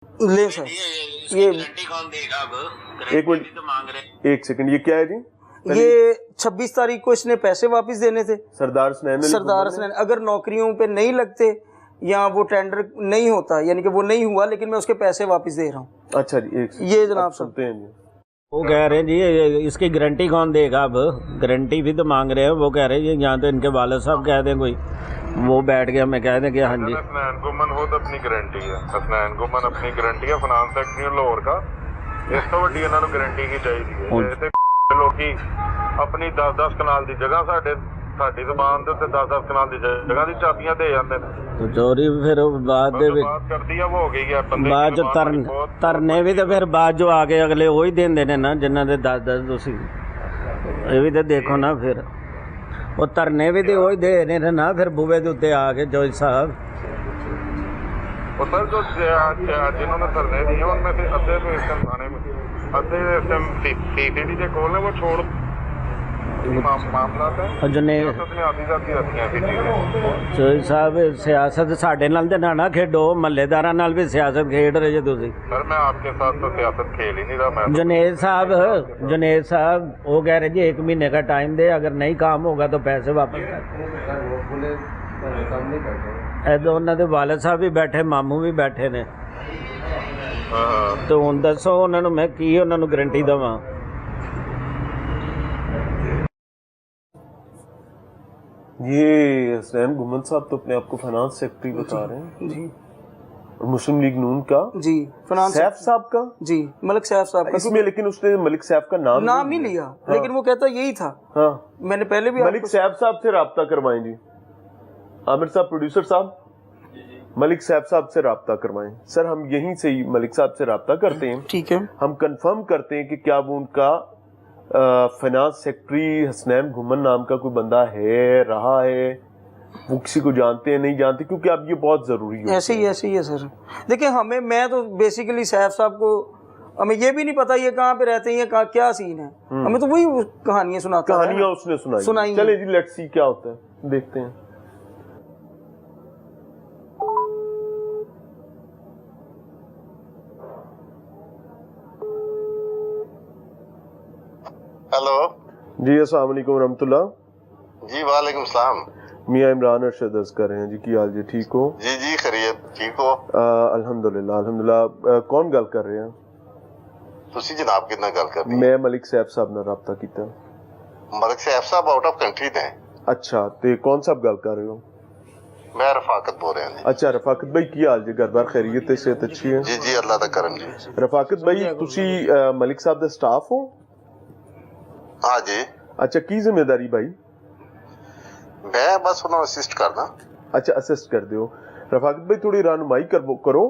ले सर ये गारंटी कौन देगा? अब एक मिनट, तो मांग रहे। एक सेकंड, ये क्या है जी? ये 26 तारीख को इसने पैसे वापस देने थे सरदार हसनैन अली सरदार गुम्मन ने? हसनैन। अगर नौकरियों पे नहीं लगते या वो टेंडर नहीं होता, यानी कि वो नहीं हुआ, लेकिन मैं उसके पैसे वापस दे रहा हूँ। अच्छा जी, एक ये जनाब सुनते हैं जी। वो कह रहे हैं जी इसकी गारंटी कौन देगा? अब गारंटी भी तो मांग रहे हैं। वो कह रहे हैं यहाँ तो इनके वालिद साहब कह दें, कोई वो बैठ गया, मैं कह दें कि हाँ जी। हसनैन गुम्मन खुद अपनी गारंटी है, हसनैन गुम्मन अपनी गारंटी है फाइनेंस सेक्रेटरी लाहौर का। इस तो ਵੱਡੀ ਇਹਨਾਂ ਨੂੰ ਗਾਰੰਟੀ ਕੀ ਚਾਹੀਦੀ ਹੈ? ਤੇ ਲੋਕੀ ਆਪਣੀ 10-10 ਕਨਾਲ ਦੀ ਜਗ੍ਹਾ ਸਾਡੀ ਜ਼ਬਾਨ ਦੇ ਉੱਤੇ 10-10 ਕਨਾਲ ਦੀ ਜਗ੍ਹਾ ਦੀ ਚਾਬੀਆਂ ਦੇ ਜਾਂਦੇ ਨੇ। तो चोरी फिर बाद दे विच ਬਾਤ ਕਰਦੀ ਆ ਉਹ ਹੋ ਗਈ ਹੈ ਬੰਦੇ ਬਾਅਦ ਚ ਧਰਨੇ ਵੀ ਤੇ ਫਿਰ ਬਾਅਦ ਜੋ ਆ ਕੇ ਅਗਲੇ ਉਹੀ ਦਿੰਦੇ ਨੇ ਨਾ ਜਿਨ੍ਹਾਂ ਦੇ 10-10 ਤੁਸੀਂ ਇਹ ਵੀ ਤੇ ਦੇਖੋ ਨਾ। ਫਿਰ ਉਹ ਧਰਨੇ ਵੀ ਤੇ ਉਹੀ ਦੇ ਰਹੇ ਨੇ ਨਾ, ਫਿਰ ਬੂਵੇ ਦੇ ਉੱਤੇ ਆ ਕੇ ਜੋਜ ਸਾਹਿਬ। और सर जो जिन्होंने धरने दिए उनमें से अद्धे तो इस टाइम थाने में, अद्धे इस टाइम सीसीडी के कॉल है, वो छोड़ मामला है। और जने उसने आधी राती रखी ऐसी चीजें। ਜੋਜ ਸਾਹਿਬ ਸਿਆਸਤ ਸਾਡੇ ਨਾਲ ਤੇ ਨਾ ਖੇਡੋ, ਮਹੱਲੇਦਾਰਾਂ ਨਾਲ ਵੀ ਸਿਆਸਤ ਖੇਡ ਰਹੇ ਜੇ ਤੁਸੀਂ। सर मैं आपके साथ तो सियासत खेल ही नहीं रहा। मैं जुनेद साहब वो कह रहे जी 1 महीने का टाइम दे, अगर नहीं काम होगा तो पैसे वापस कर। ਉਹਨਾਂ ਦੇ ਵਾਲਿਦ ਸਾਹਿਬ ਵੀ ਬੈਠੇ, ਮਾਮੂ ਵੀ ਬੈਠੇ ਨੇ। ਤੇ ਹੁਣ ਦੱਸੋ ਉਹਨਾਂ ਨੂੰ ਮੈਂ ਕੀ ਉਹਨਾਂ ਨੂੰ ਗਾਰੰਟੀ ਦੇਵਾਂ? ये हसनैन गुम्मन साहब तो अपने आप को फाइनेंस सेक्रेटरी बता रहे हैं जी और मुस्लिम लीग नून का जी फाइनेंस सैफ साहब का जी मलिक सैफ साहब का इसमें, लेकिन उसने मलिक सैफ का नाम नाम नहीं लिया। लेकिन वो कहता यही था। हाँ, मैंने पहले भी मलिक सैफ साहब से राब्ता करवाएं जी। आमिर साहब, प्रोड्यूसर साहब, मलिक सैफ साहब से राब्ता करवाएं। सर हम यहीं से ही मलिक साहब से राब्ता करते हैं, ठीक है। हम कंफर्म करते हैं कि क्या वो उनका फाइनेंस सेक्रेटरी हसनैन गुम्मन नाम का कोई बंदा है, रहा है, वो किसी को जानते हैं नहीं जानते, क्योंकि अब ये बहुत जरूरी है। ऐसे ही है सर। देखिए हमें, मैं तो बेसिकली सैफ साहब को, हमें ये भी नहीं पता ये कहाँ पे रहते हैं, क्या सीन है, हमें तो वही कहानियां सुनाता है। कहानियां उसने सुनाई। चले जी, लेट्स सी क्या होता है, देखते हैं। हेलो जी, अस्सलाम वालेकुम रहमतुल्लाह। जी वालेकुम सलाम। मियां इमरान अरशद अर्ज कर रहे हैं जी, की हाल जी? ठीक हो? जी जी खैरियत, ठीक हो? अल्हम्दुलिल्लाह अल्हम्दुलिल्लाह। कौन गल कर रहे हैं? ਤੁਸੀਂ ਜਨਾਬ ਕਿੰਨਾ ਗੱਲ ਕਰਦੇ मैं मलिक सैफ साहब ਨਾਲ राब्ता ਕੀਤਾ। मलिक सैफ साहब आउट ऑफ कंट्री ने। अच्छा, ਤੇ कौन साहब गल कर रहे हो? मैं रफाकत बोल रहा हूं। अच्छा, रफाकत भाई की हाल जी? घर बार खैरियत ਤੇ सेहत अच्छी है? जी जी अल्लाह दा करम जी। रफाकत भाई ਤੁਸੀਂ मलिक साहब ਦਾ ਸਟਾਫ ਹੋ? हाँ जी, अच्छा, की ਜ਼ਿੰਮੇਵਾਰੀ भाई? मैं बस उन्होंने असिस्ट करना। अच्छा, असिस्ट कर ਦਿਓ। रफाकत भाई थोड़ी रहनुमाई करो।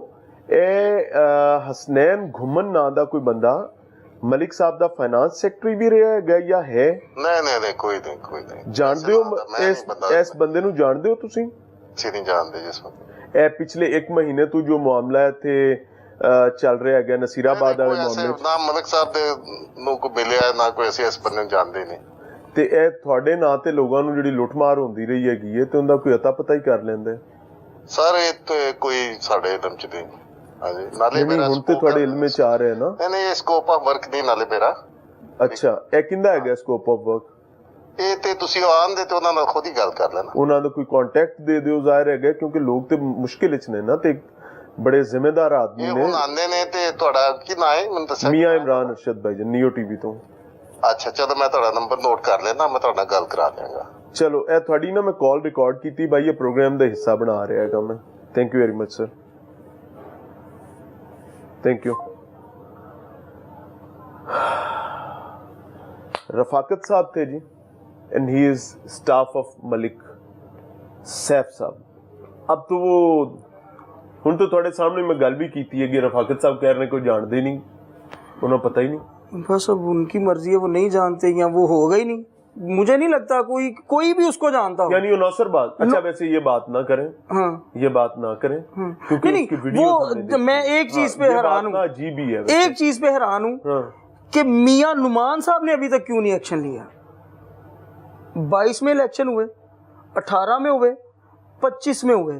ਇਹ ਹਸਨੈਨ ਗੁੰਮਨ ਨਾਂ ਦਾ ਕੋਈ ਬੰਦਾ ਮਲਿਕ ਸਾਹਿਬ ਦਾ ਫਾਈਨਾਂਸ ਸੈਕਟਰੀ ਵੀ ਰਿਹਾ ਹੈਗਾ ਜਾਂ ਹੈ? नहीं कोई नहीं। ਜਾਣਦੇ ਹੋ ਇਸ ਬੰਦੇ ਨੂੰ? ਜਾਣਦੇ ਹੋ ਤੁਸੀਂ? जी नहीं जानते जिस वक्त। ਇਹ ਪਿਛਲੇ 1 ਮਹੀਨੇ ਤੋਂ ਜੋ ਮਾਮਲਾ ਇੱਥੇ ਚੱਲ ਰਿਹਾ ਹੈਗਾ ਨਸੀਰਾਬਾਦ ਵਾਲੇ ਮਾਮਲੇ, ना मलिक साहब दे ਨੂੰ को मिलिया ना कोई ਅਸੀਂ ਇਸ ਬੰਦੇ ਨੂੰ ਜਾਣਦੇ ਨਹੀਂ। ਤੇ ਇਹ ਤੁਹਾਡੇ ਨਾਂ ਤੇ ਲੋਕਾਂ ਨੂੰ ਜਿਹੜੀ ਲੁੱਟਮਾਰ ਹੁੰਦੀ ਰਹੀ ਹੈਗੀ ਹੈ ਤੇ ਉਹਦਾ ਕੋਈ ਅਤਾ ਪਤਾ ਹੀ ਕਰ ਲੈਂਦੇ? ਸਰ ਇਹ तो कोई ਸਾਡੇ ਇਲਮ ਚ ਨਹੀਂ। ਹਾਂਜੀ, ਨਾਲੇ ਮੇਰਾ ਹੁਣ ਤੇ ਤੁਹਾਡੇ ਇਲਮ ਵਿੱਚ ਆ ਰਿਹਾ ਨਾ? ਨਹੀਂ ਸਕੋਪ ਆਫ ਵਰਕ ਨਹੀਂ ਨਾਲੇ ਮੇਰਾ। ਅੱਛਾ, ਇਹ ਕਿੰਦਾ ਹੈਗਾ ਸਕੋਪ ਆਫ ਵਰਕ? ਇਹ ਤੇ ਤੁਸੀਂ ਆਂਦੇ ਤੇ ਉਹਨਾਂ ਨਾਲ ਖੁਦ ਹੀ ਗੱਲ ਕਰ ਲੈਣਾ। ਉਹਨਾਂ ਦਾ ਕੋਈ ਕੰਟੈਕਟ ਦੇ ਦਿਓ, ਜ਼ਾਹਿਰ ਹੈਗਾ ਕਿਉਂਕਿ ਲੋਕ ਤੇ ਮੁਸ਼ਕਿਲ ਵਿੱਚ ਨੇ ਨਾ, ਤੇ ਬੜੇ ਜ਼ਿੰਮੇਦਾਰ ਆਦਮੀ ਇਹ ਨੇ। ਹੁਣ ਆਂਦੇ ਨੇ ਤੇ ਤੁਹਾਡਾ ਕੀ ਨਾਂ ਹੈ ਮੈਨੂੰ ਦੱਸਿਆ? ਮੀਆਂ ਇਮਰਾਨ ਅਰਸ਼ਦ ਭਾਈ ਜੀ, ਨੀਓ ਟੀਵੀ ਤੋਂ। ਅੱਛਾ ਚਲੋ ਮੈਂ ਤੁਹਾਡਾ ਨੰਬਰ ਨੋਟ ਕਰ ਲੈਣਾ, ਮੈਂ ਤੁਹਾਡੇ ਨਾਲ ਗੱਲ ਕਰਾ ਦਿਆਂਗਾ। ਚਲੋ, ਇਹ ਤੁਹਾਡੀ ਨਾ ਮੈਂ ਕਾਲ ਰਿਕਾਰਡ ਕੀਤੀ ਭਾਈ, ਇਹ ਪ੍ਰੋਗਰਾਮ ਦਾ ਹਿੱਸਾ ਬਣਾ ਰਿਹਾ ਹੈਗਾ ਮੈਂ। Thank you very much sir, thank you. Rafaqat साहब थे जी, and he is staff of Malik Saif साहब। अब तो वो ਹੁਣ तो थोड़े सामने मैं गल भी की है कि रफाकत साहब कह रहे हैं कोई जानते ही नहीं, उन्हें पता ही नहीं। बस अब उनकी मर्जी है, वो नहीं जानते या वो होगा ही नहीं। मुझे नहीं लगता कोई भी उसको जानता हो। यानी नौसर बात। अच्छा, वैसे ये बात ना करें। हाँ, ये बात ना करें क्योंकि नहीं, उसकी वीडियो मैं एक चीज पे हैरान हूँ, अजीब ही है। एक चीज पे हैरान हूँ कि मियां नुमान साहब ने अभी तक क्यों नहीं एक्शन लिया। 22 में इलेक्शन हुए, 18 में हुए, 25 में हुए,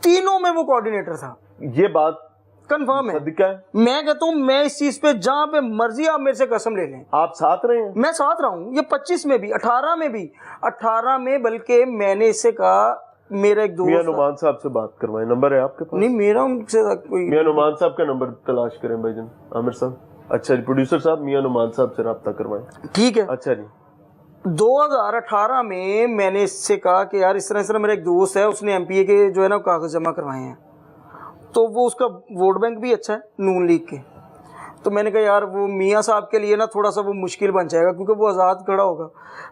तीनों में वो कोऑर्डिनेटर था। ये बात कंफर्म है। सदका है। मैं कहता हूँ मैं इस चीज पे जहाँ पे मर्जी आप मेरे से कसम ले लें, आप साथ रहे हैं? मैं साथ रहा हूँ। ये 25 में भी, 18 में भी, 18 में बल्कि मैंने इससे कहा, मेरा एक मियां दोस्त, नुमान साहब से बात करवाएं, नंबर है आपके पास? नहीं मेरा उनसे कोई, मियां नुमान साहब का नंबर तलाश करें भाईजान, आमिर साहब। अच्छा जी, प्रोड्यूसर साहब मियां नुमान साहब से रब्ता करवाएं। ठीक है। अच्छा जी। 2018 में मैंने इससे कहा कि यार इस तरह मेरा एक दोस्त है, उसने एमपीए के जो है ना कागज जमा करवाए हैं, तो वो उसका वोट बैंक भी अच्छा है नून लीग के। तो मैंने कहा यार वो मियाँ साहब के लिए ना थोड़ा सा वो मुश्किल बन जाएगा क्योंकि वो आज़ाद खड़ा होगा,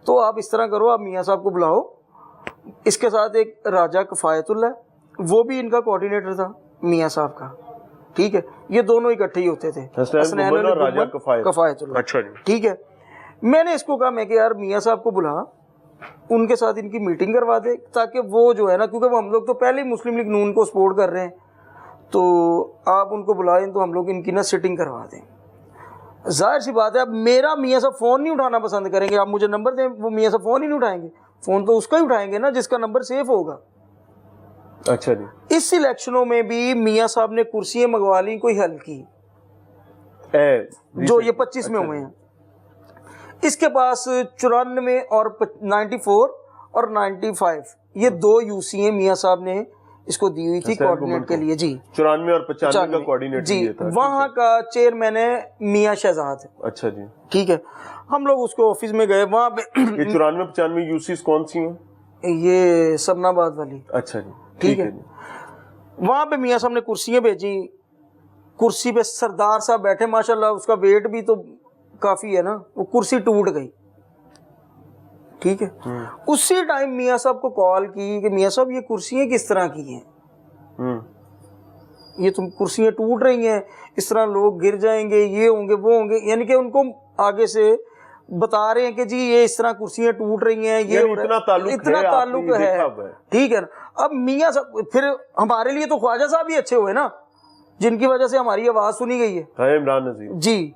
तो आप इस तरह करो, आप मियाँ साहब को बुलाओ, इसके साथ एक राजा कफ़ायतुल्लाह, वो भी इनका कोऑर्डिनेटर था मियाँ साहब का। ठीक है, ये दोनों इकट्ठे ही होते थे, हसनैन गुम्मन और राजा कफ़ायतुल्लाह। अच्छा जी। ठीक है, मैंने इसको कहा, मैं कि यार मियाँ साहब को बुला, उनके साथ इनकी मीटिंग करवा दे, ताकि वो जो है ना, क्योंकि वो हम लोग तो पहले ही मुस्लिम लीग नून को सपोर्ट कर रहे हैं, तो आप उनको बुलाएं तो हम लोग इनकी ना सिटिंग करवा दें। जाहिर सी बात है, अब मेरा मियाँ साहब फ़ोन नहीं उठाना पसंद करेंगे, आप मुझे नंबर दें, वो मियाँ साहब फ़ोन ही नहीं उठाएंगे। फ़ोन तो उसका ही उठाएंगे ना जिसका नंबर सेफ होगा। अच्छा जी। इस इलेक्शनों में भी मियाँ साहब ने कुर्सियाँ मंगवा ली, कोई हल्की, जो ये 25 में हुए हैं। इसके पास 94 और 94 और 95 ये 2 यूसी मियाँ साहब ने इसको दी हुई थी कोऑर्डिनेट के लिए जी। 94 और 95 का कोऑर्डिनेट जी, वहाँ का चेयरमैन है मियाँ शहजाद। अच्छा जी। ठीक है, हम लोग उसको ऑफिस में गए, वहाँ पे ये 94-95 यूसीस कौन सी हैं? ये सबनाबाद वाली। अच्छा जी, ठीक है। वहाँ पे मियाँ साहब ने कुर्सियाँ भेजी, कुर्सी पे सरदार साहब बैठे, माशाल्लाह उसका वेट भी तो काफ़ी है ना, वो कुर्सी टूट गई। ठीक है, उसी टाइम मियाँ साहब को कॉल की कि मियाँ साहब ये कुर्सियाँ किस तरह की हैं, ये तुम कुर्सियाँ टूट रही हैं, इस तरह लोग गिर जाएंगे, ये होंगे वो होंगे, यानी कि उनको आगे से बता रहे हैं कि जी ये इस तरह कुर्सियाँ टूट रही हैं, ये इतना ताल्लुक है। ठीक है, अब मियाँ साहब फिर हमारे लिए तो ख्वाजा साहब ही अच्छे हुए ना, जिनकी वजह से हमारी आवाज़ सुनी गई है। इमरान नज़ीर जी,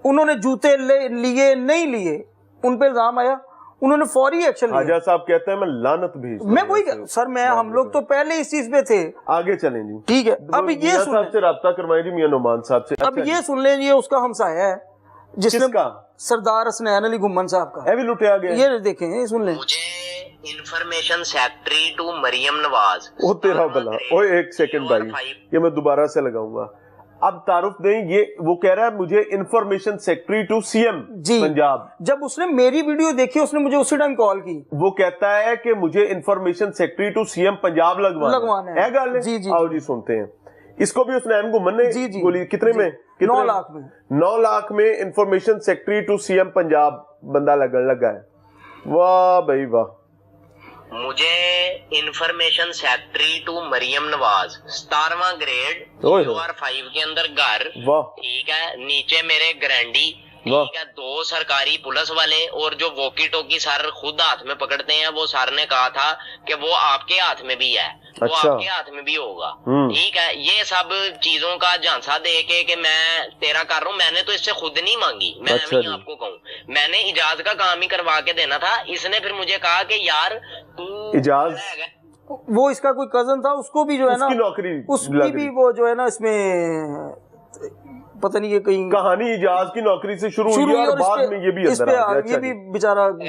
उन्होंने जूते लिए नहीं लिए, उन पे इल्जाम आया, उन्होंने फौरी एक्शन लिया। ख्वाजा साहब कहते हैं मैं लानत भेज, मैं वही सर, मैं हम लोग तो पहले इस चीज पे थे। आगे चलें जी। ठीक है, अब ये सुन साहब से रब्ता करवाएं जी, मियां नुमान साहब से। अब ये सुन लें, ये उसका हमसाया है जिसने सरदार हसनैन अली गुम्मन साहब का भी लुटिया गया। ये देखें, ये सुन लें। मुझे information secretary to Maryam Nawaz. ओ तेरा भला, ओए एक सेकंड भाई, ये मैं दोबारा से लगाऊंगा। अब तारुफ नहीं, ये वो कह रहा है मुझे information secretary to CM Punjab. जब उसने मेरी वीडियो देखी, उसने मुझे उसी टाइम कॉल की। वो कहता है कि मुझे information secretary to CM Punjab लगवाना है। गल जी जी, आओ जी सुनते हैं। इसको भी उसने गुम्मन ने बोली, कितने में? 9 लाख में। 9 लाख में information secretary to CM Punjab बंदा लगन लगा है। वाह भाई वाह। मुझे information secretary to Maryam Nawaz, 17वां ग्रेड, UR5 के अंदर घर। ठीक है, नीचे मेरे गारंटी। ठीक है, 2 सरकारी पुलिस वाले, और जो वॉकी टोकी सर खुद हाथ में पकड़ते हैं, वो सर ने कहा था कि वो आपके हाथ में भी है, वो आपके हाथ में भी होगा। ठीक है, ये सब चीजों का झांसा दे के कि मैं तेरा कर रहा हूँ, मैंने तो इससे खुद नहीं मांगी। मैं आपको कहूँ, मैंने इजाज का काम ही करवा के देना था। इसने फिर मुझे कहा कि यार तू इजाज, वो इसका कोई कजन था, उसको भी जो है ना नौकरी, उसकी भी वो जो है ना, इसमें पता नहीं ये कहीं कहानी इजाज की नौकरी से शुरू हुई और बाद में ये भी अंदर आ गया। ये भी बेचारा